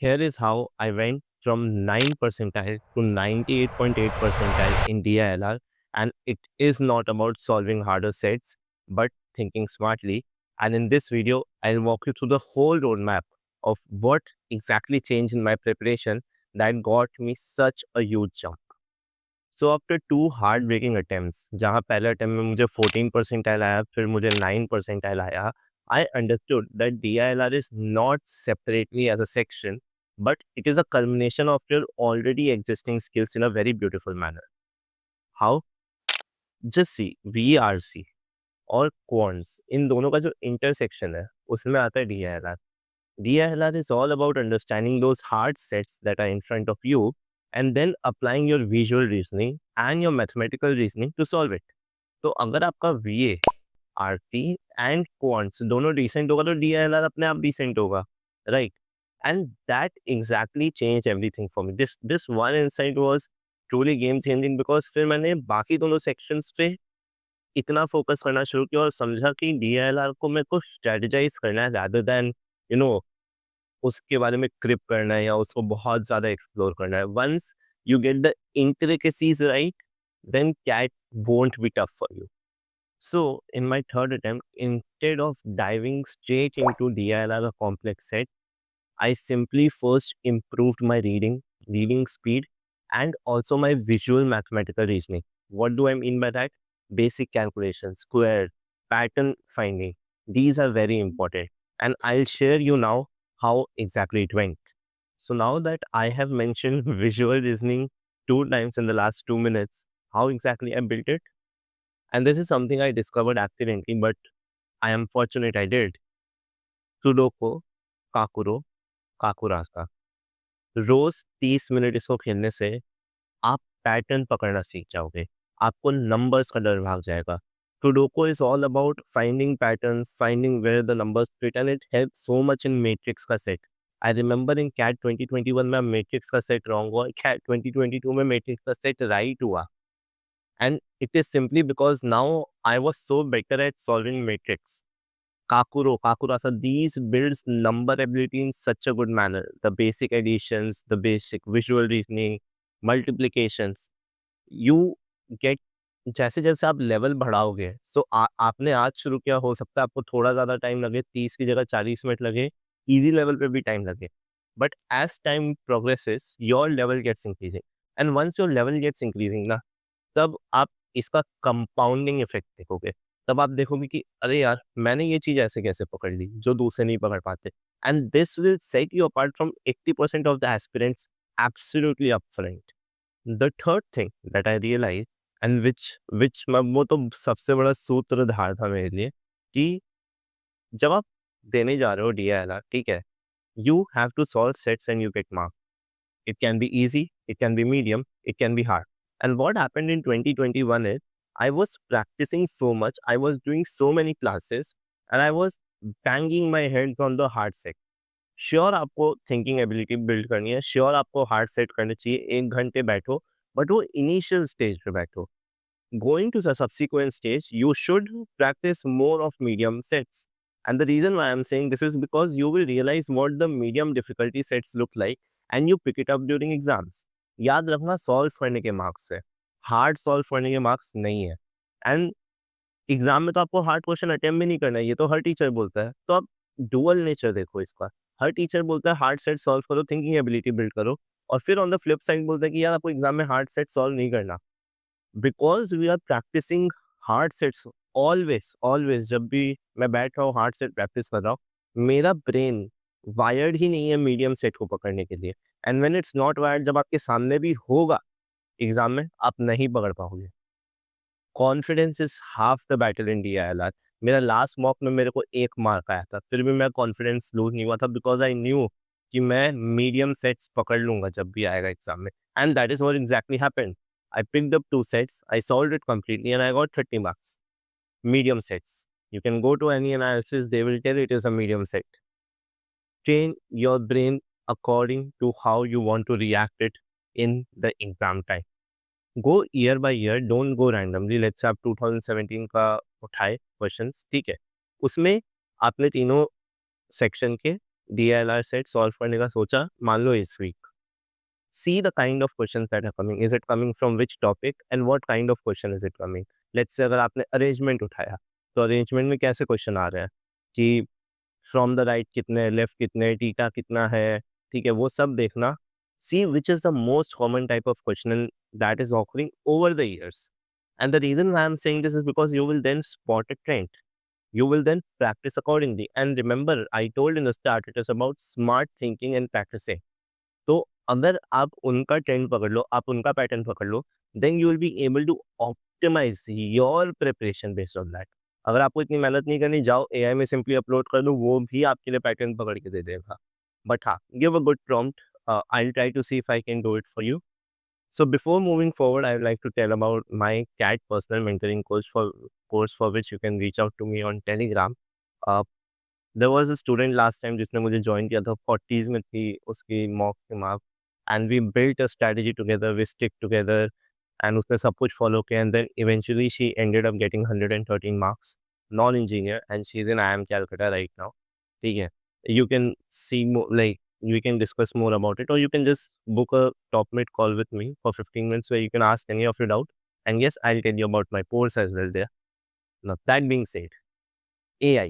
Here is how I went from 9 percentile to 98.8 percentile in DILR, and it is not about solving harder sets, but thinking smartly. And in this video, I'll walk you through the whole roadmap of what exactly changed in my preparation that got me such a huge jump. So after two heartbreaking attempts, जहाँ पहले attempt में मुझे 14 percentile आया, फिर मुझे 9 percentile आया, I understood that DILR is not separately as a section, but it is a culmination of your already existing skills in a very beautiful manner. How? Just see VRC और quants, इन दोनों का जो intersection है उसमें आता है DILR. DILR is all about understanding those hard sets that are in front of you and then applying your visual reasoning and your mathematical reasoning to solve it. तो अगर आपका VA, RT and quants दोनों decent होगा तो DILR अपने आप decent होगा, right? And that exactly changed everything for me. This one insight was truly game changing because फिर मैंने बाकी दोनों sections पे इतना फोकस करना शुरू किया और समझा कि DILR को मेरे को strategize करना है rather than you know उसके बारे में क्रिप करना है या उसको बहुत ज़्यादा एक्सप्लोर करना है. Once you get the intricacies right, then CAT won't be tough for you. So, in my third attempt, instead of diving straight into DILR, a complex set, I simply first improved my reading speed, and also my visual mathematical reasoning. What do I mean by that? Basic calculations, square, pattern finding. These are very important. And I'll share you now how exactly it went. So now that I have mentioned visual reasoning two times in the last 2 minutes, how exactly I built it? And this is something I discovered accidentally, but I am fortunate I did. Sudoku, Kakuro, Kakurasa. रोज 30 minute इसको खेलने से आप pattern पकड़ना सीख जाओगे. आपको numbers का डर भाग जाएगा. Sudoku is all about finding patterns, finding where the numbers fit, and it help so much in matrix का set. I remember in CAT 2021 में मैट्रिक्स का सेट रॉन्ग हुआ, कैट 2022 में मैट्रिक्स का सेट राइट हुआ. And it is simply because now I was so better at solving matrix. Kakurasa, these builds number ability in such a good manner. The basic additions, the basic visual reasoning, multiplications. You get, जैसे जैसे आप level बढ़ाओगे, सो आपने आज शुरू किया, हो सकता है आपको थोड़ा ज़्यादा टाइम लगे, 30 की जगह 40 मिनट लगे, इजी लेवल पे भी टाइम लगे. But as time progresses your level gets increasing, and once your level gets increasing ना, तब आप इसका कंपाउंडिंग इफेक्ट देखोगे. तब आप देखोगे कि अरे यार, मैंने ये चीज ऐसे कैसे पकड़ ली जो दूसरे नहीं पकड़ पाते. And this will set you apart from 80% of the aspirants absolutely upfront. The third thing that I realize, and which वो तो सबसे बड़ा सूत्रधार था मेरे लिए, कि जब आप देने जा रहे हो DILR, ठीक है, you have to solve sets and you get mark. It can be easy, it can be medium, it can be hard. And what happened in 2021 is I was practicing so much, I was doing so many classes, and I was banging my heads on the hard set. Sure आपको thinking ability build करनी है, sure आपको hard set करने चाहिए, 1 घंटे बैठो, but वो initial stage पे बैठो. Going to the subsequent stage, you should practice more of medium sets. And the reason why I'm saying this is because you will realize what the medium difficulty sets look like and you pick it up during exams. याद रखना, solve करने के marks है, hard solve करने के marks नहीं है. And exam में तो आपको हार्ड क्वेश्चन अटेम्प्ट भी नहीं करना है, ये तो हर टीचर बोलता है. तो आप डुअल नेचर देखो इसका. हर टीचर बोलता है हार्ड सेट सॉल्व करो, थिंकिंग एबिलिटी बिल्ड करो, और फिर ऑन द फ्लिप साइड बोलता है कि यार आपको एग्जाम में हार्ड सेट सॉल्व नहीं करना. Because we are practicing hard sets always. जब भी मैं बैठ रहा हूँ हार्ड सेट प्रैक्टिस कर रहा हूँ, मेरा ब्रेन वायर्ड ही नहीं है मीडियम सेट को पकड़ने के लिए. And when it's not wired, जब आपके सामने भी होगा एग्जाम में, आप नहीं पकड़ पाओगे. Confidence is half the battle in DILR. मेरा लास्ट मॉक में मेरे को 1 मार्क आया था, फिर भी मैं कॉन्फिडेंस लूज नहीं हुआ था, बिकॉज आई न्यू कि मैं मीडियम सेट्स पकड़ लूंगा जब भी आएगा एग्जाम में. And that is what exactly happened. I picked up 2 sets, I solved it completely, and I got 30 marks. Medium sets. You can go to any analysis, they will tell it is a medium set. Train your brain according to how you want to react it in the exam time. Go year by year, don't go randomly. Let's say आप 2017 का उठाए questions, ठीक है, उसमें आपने तीनों section के DLR set solve करने का सोचा, मान लो इस week, see the kind of questions that are coming. Is it coming from which topic and what kind of question is it coming? Let's say अगर आपने अरेंजमेंट उठाया, तो अरेंजमेंट में कैसे क्वेश्चन आ रहे हैं कि फ्रॉम द राइट कितने, लेफ्ट कितने, टीटा कितना है, ठीक है, वो सब देखना. See which is the most common type of question that is occurring over the years. And the reason I am saying this is because you will then spot a trend. You will then practice accordingly. And remember, I told in the start, it is about smart thinking and practicing. तो अगर आप उनका trend पकड़ लो, आप उनका pattern पकड़ लो, then you will be able to optimise your preparation based on that. अगर आपको इतनी मेहनत नहीं करनी, जाओ एआई में सिंपली अपलोड कर दो, वो भी आपके लिए पैटर्न पकड़ के दे देगा. बट हाँ, give a good prompt. I will try to see if I can do it for you. So before moving forward, I would like to tell about my CAT personal mentoring course for which you can reach out to me on Telegram. Uh, there was a student last time जिसने मुझे join किया था, 40s में थी उसकी mock के mark, and we built a strategy together, we stick together, and उसने सब कुछ फॉलो किया, and then eventually she ended up getting 113 marks, non engineer, and she is in IIM Calcutta right now. ठीक है, you can see more, like we can discuss more about it, or you can just book a top mid call with me for 15 minutes where you can ask any of your doubt, and yes, I'll tell you about my course as well there. Now that being said, AI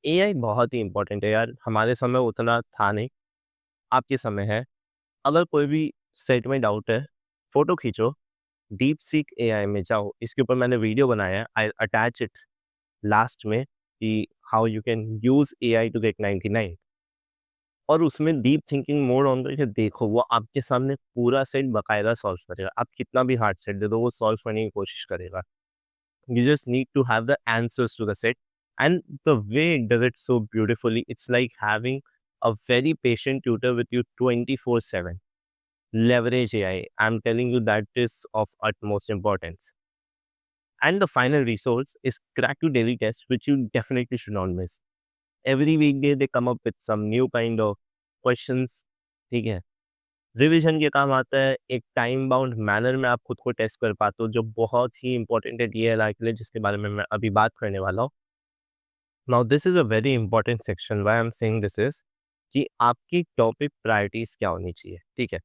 AI बहुत ही important है यार. हमारे समय उतना था नहीं, आपके समय है. अगर कोई भी सेट में डाउट है, फोटो खींचो, डीप सीक AI में जाओ, इसके ऊपर मैंने वीडियो बनाया है, आई अटैच इट लास्ट में, कि how you can use AI to get 99. और उसमें डीप थिंकिंग मोड ऑन करके देखो, वो आपके सामने पूरा सेट बकायदा सॉल्व करेगा. आप कितना भी हार्ड सेट दे दो, वो सॉल्व करने की कोशिश करेगा. You just need to have the answers to the set. And the way it does it so beautifully, it's like having a very patient tutor with you 24/7. Leverage AI. I'm telling you that is of utmost importance. And the final resource is Crack Your Daily Test, which you definitely should not miss. Every weekday they come up with some new kind of questions. ठीक है, revision के काम आता है, एक time bound manner में आप खुद को टेस्ट कर पाते हो, जो बहुत ही इंपॉर्टेंट है DLR के लिए, जिसके बारे में मैं अभी बात करने वाला हूँ. Now this is a very important section. Why I am saying this is कि आपकी टॉपिक प्रायोरिटीज क्या होनी चाहिए. ठीक है,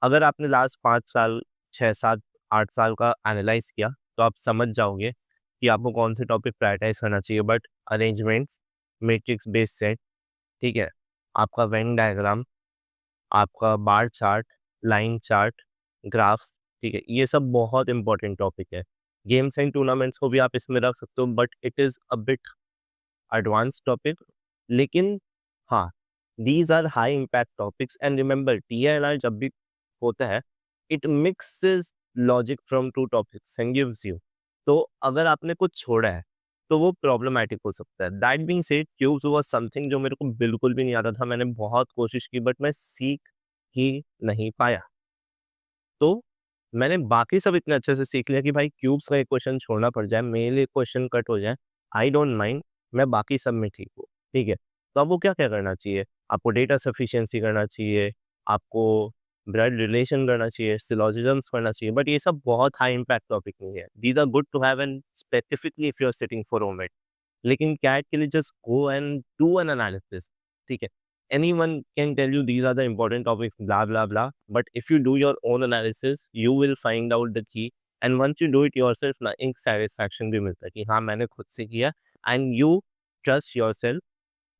अगर आपने लास्ट 5 साल, 6 7 8 साल का एनालाइज किया, तो आप समझ जाओगे कि आपको कौन से टॉपिक प्रायोरिटाइज करना चाहिए. But arrangements, matrix based set, ठीक है, आपका वेन डायग्राम, आपका bar chart, line chart, graphs, ठीक है, ये सब बहुत इंपॉर्टेंट टॉपिक है. गेम्स एंड टूर्नामेंट्स को भी आप इसमें रख सकते हो, but it is a bit advance topic. लेकिन हाँ, these are high impact topics. And remember, TLR जब भी होता है, it mixes logic from two topics and gives you. तो अगर आपने कुछ छोड़ा है, तो वो प्रॉब्लमैटिक हो सकता है. That being said, cubes was something जो मेरे को बिल्कुल भी नहीं आता था. मैंने बहुत कोशिश की, बट मैं सीख ही नहीं पाया. तो मैंने बाकी सब इतने अच्छे से सीख लिया कि भाई क्यूब्स का एक क्वेश्चन छोड़ना पड़ जाए, मेरे लिए क्वेश्चन कट हो जाए, आई डोंट माइंड, मैं बाकी सब में ठीक हूँ. ठीक है, तो आपको क्या क्या करना चाहिए? आपको डेटा सफिशिएंसी करना चाहिए, आपको ब्लड रिलेशन करना चाहिए, सिलोजिज्म्स करना चाहिए, बट ये सब बहुत हाई इम्पैक्ट टॉपिक नहीं है. These are good to have and specifically if you are sitting for OMET. लेकिन कैट के लिए just go and do an analysis. ठीक है, anyone can tell you these are the important topics, blah blah blah, but if you do your own analysis, you will find out the key. And once you do it yourself ना, एक satisfaction भी मिलता है कि हाँ मैंने खुद से किया, and you trust yourself.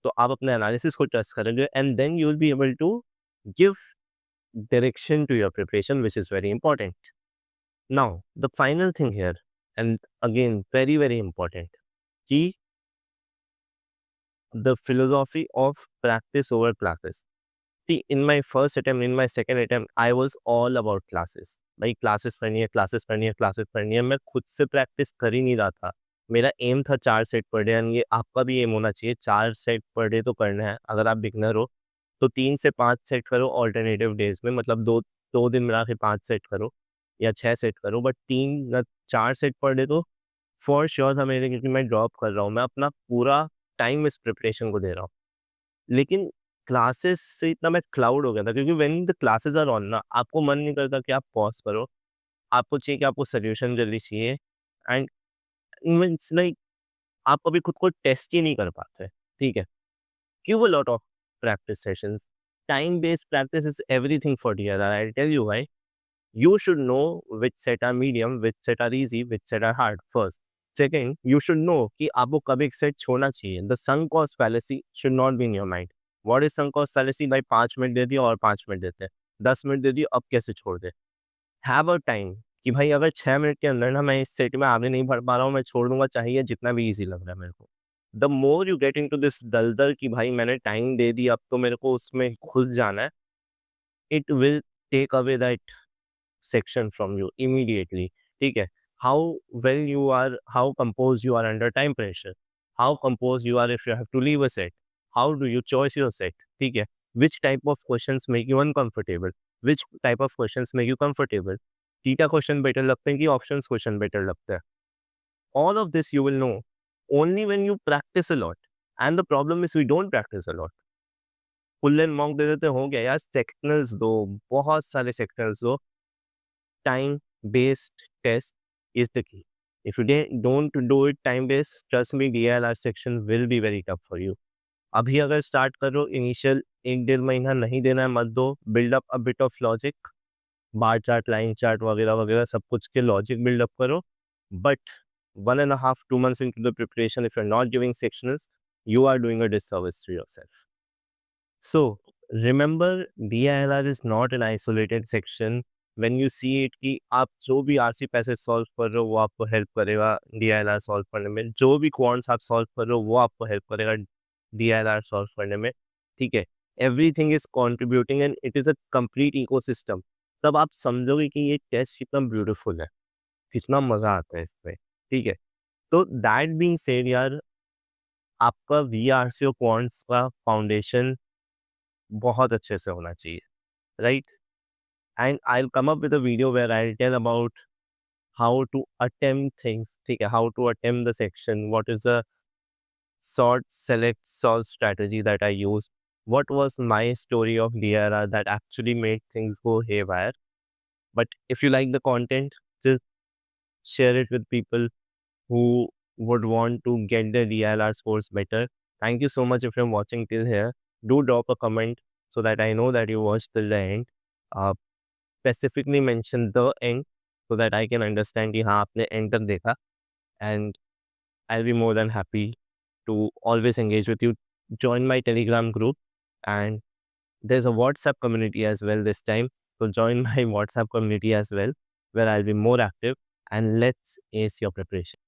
तो आप अपने analysis को trust करोगे, and then you will be able to give direction to your preparation, which is very important. Now the final thing here, and again very very important, कि the philosophy of practice over classes. See, in my first attempt, in my second attempt, I was all about classes. भाई classes पढ़नी है, classes पढ़नी है, classes पढ़नी है. मैं खुद से प्रैक्टिस कर ही नहीं रहा था. मेरा एम था 4 सेट पर डे, एंड ये आपका भी एम होना चाहिए. 4 सेट पर डे तो करना है. अगर आप बिगनर हो तो 3 से 5 सेट करो ऑल्टरनेटिव डेज में, मतलब दो दो दिन मिला के 5 सेट करो या 6 सेट करो, बट 3 या 4 सेट पर डे तो फॉर श्योर था मेरे, क्योंकि मैं ड्रॉप कर रहा हूँ. मैं अपना पूरा टाइम इस प्रिपरेशन को दे रहा हूँ. लेकिन क्लासेस से इतना मैं क्लाउड हो गया था, क्योंकि when the classes are on ना, आपको मन नहीं करता कि आप पॉज करो. आपको चाहिए कि आपको सॉल्यूशन जल्दी चाहिए. एंड मीन्स लाइक आप कभी खुद को टेस्ट ही नहीं कर पाते. ठीक है, give a lot of practice sessions. Time-based practice is everything for DLR. I'll tell you why. You should know which set are medium, which set are easy, which set are hard first. Second, you should know कि आपको कब एक set छोड़ना चाहिए. The sunk cost fallacy should not be in your mind. What is sunk cost fallacy? भाई 5 minute दे दिया और 5 minute देते हैं, 10 मिनट दे दिया, अब कैसे छोड़ दे. हैव अ टाइम कि भाई अगर 6 मिनट के अंदर ना मैं इस सेट में आगे नहीं बढ़ पा रहा हूँ, मैं छोड़ दूंगा, चाहिए जितना भी ईजी लग रहा है मेरे को. The more you get into this दलदल कि भाई मैंने टाइम दे दिया, अब तो मेरे को उसमें घुस जाना है, it will take away that section from you immediately. ठीक है. How well you are, how composed you are under time pressure, how composed you are if you have to leave a set, how do you choose your set. ठीक है. Which type of questions make you uncomfortable, which type of questions make you comfortable. Theta question better लगते हैं कि options question better लगता है. All of this you will know only when you practice a lot, and the problem is we don't practice a lot. Full and mock दे देते हो गया यार, सेक्शनल्स दो, बहुत सारे सेक्शनल्स दो. Time-based test is the key. If you don't do it time-based, trust me, DLR section will be very tough for you. अभी अगर स्टार्ट करो, इनिशियल 1-1.5 महीना नहीं देना है, मत दो. Build up a bit of logic, bar chart, line chart वगैरह वगैरह सब कुछ के लॉजिक बिल्ड अप करो. But 1.5-2 months into the preparation, if you're not giving sectionals, you are doing a disservice to yourself. So remember, DILR is not an isolated section. When you see it कि आप जो भी RC passage solve कर रहे हो वो आपको help करेगा DILR सॉल्व करने में, जो भी क्वांट्स आप सॉल्व कर रहे हो वो आपको हेल्प करेगा DILR सॉल्व करने में. ठीक है. Everything is contributing and it is a complete ecosystem. तब आप समझोगे कि ये टेस्ट कितना ब्यूटीफुल है, कितना मजा आता है इसमें. ठीक है. तो दैट बीइंग सेड यार, आपका VRC और क्वांट्स का फाउंडेशन बहुत अच्छे से होना चाहिए, right. And I'll come up with a video where I'll tell about how to attempt things. ठीक है, how to attempt the section, what is the sort, select, solve strategy that I use, what was my story of DRR that actually made things go haywire. But if you like the content, just share it with people who would want to get their DLR scores better. Thank you so much if you're watching till here. Do drop a comment so that I know that you watched till the end. Uh, Specifically mention the end so that I can understand कि हाँ आपने end तक देखा, and I'll be more than happy to always engage with you. Join my Telegram group, and there's a WhatsApp community as well this time. So join my WhatsApp community as well, where I'll be more active, and let's ace your preparation.